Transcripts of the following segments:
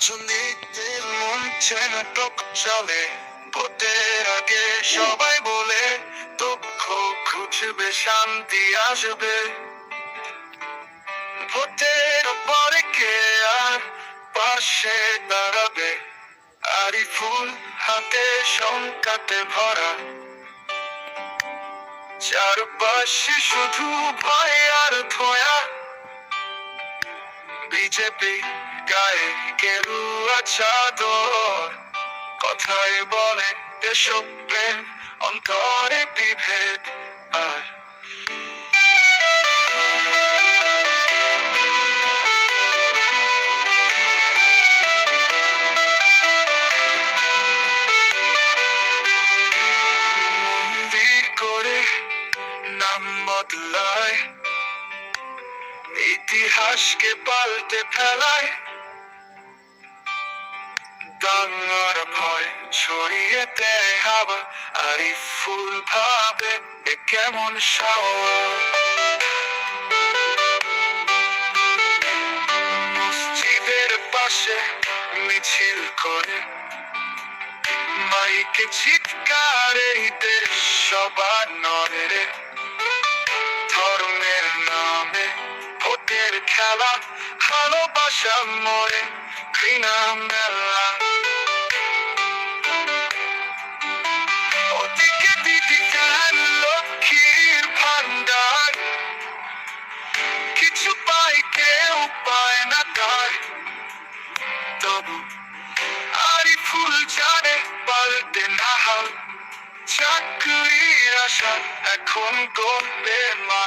রাজনীতির মঞ্চে নাটক চলে, ভোটের আগে সবাই বলে দুঃখ ঘুচবে, শান্তি আসবে। ভোটের পরে কে আর পাশে দাঁড়াবে? আরিফুল হাতে শঙ্কাতে ভরা, চারপাশে শুধু ভয় আর ধোঁয়া। বিজেপি গায়ে গেরুয়া চাদর, কথায় বলে দেশপ্রেম, প্রেম অন্তরে বিভেদ। আর মন্দির করে নাম বদলায়, ইতিহাসকে পাল্টে ফেলায়। দাঙ্গার ভয় ছড়িয়ে দেয় হাওয়া, আরিফুল ভাবে এ কেমন সাওয়া। মসজিদের পাশে মিছিল করে, মাইকে চিৎকারে দেশ সবার নড়ে রে। ধর্মের নামে ভোটের খেলা, ভালোবাসা মরে ঘৃণা মেলা। ওদিকে দিদি দেন লক্ষ্মীর ভান্ডার, কিছু পাই কেউ পায় না তার। তবু আরিফুল জানে পাল্টে না হাল, চাকরির আশা এখন গড়বে মা।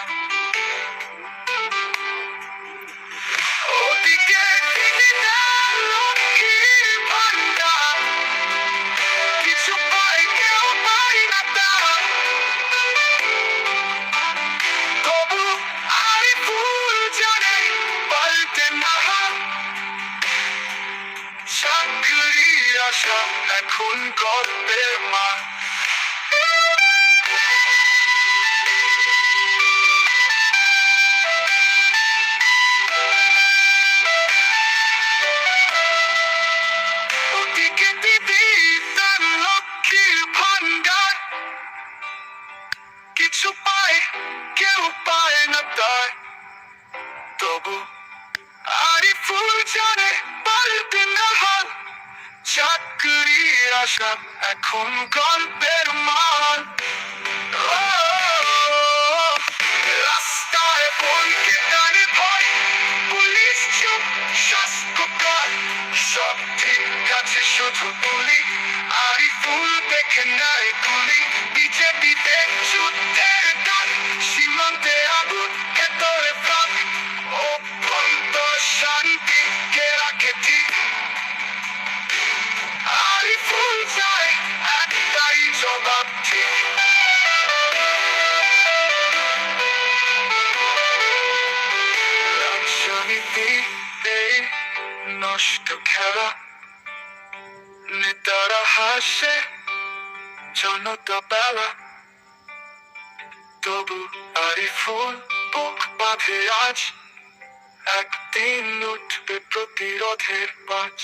ওদিকে দিদি দেন লক্ষ্মীর ভান্ডার, কিছু পাই কেউ পায় না তার। তবু আরিফুল জানে পাল্টে না হাল, চাকরির আশা এখন গড়বে মা। ওদিকে দিদি তার লক্ষ্মীর ভান্ডার, কিছু পায় কেউ পায় না তার। তবু আরিফুল জানে পাল্টে না হাল, চাকরির আশা এখন গল্পের মান। রাস্তায় বইকে টানে ভয়, পুলিশ চুপ, স্বাস্থ্য কার, সব ঠিক আছে শুধু গুলি। আরিফুল দেখে নাই গুলি, বিজেপিতে যুদ্ধের ডাক, সীমান্তে আগুন ভেতরে প্রাণ। অভ্যন্তর শান্তি কে রাখে ঠিক? আরিফুল চায় একটাই জবাব ঠিক। রাজনীতি এই নষ্ট খেলা, নেতারা হাসে জনতা বেলা। তবু আরিফুল বুক বাঁধে আজ, একদিন উঠবে প্রতিরোধের বাজ।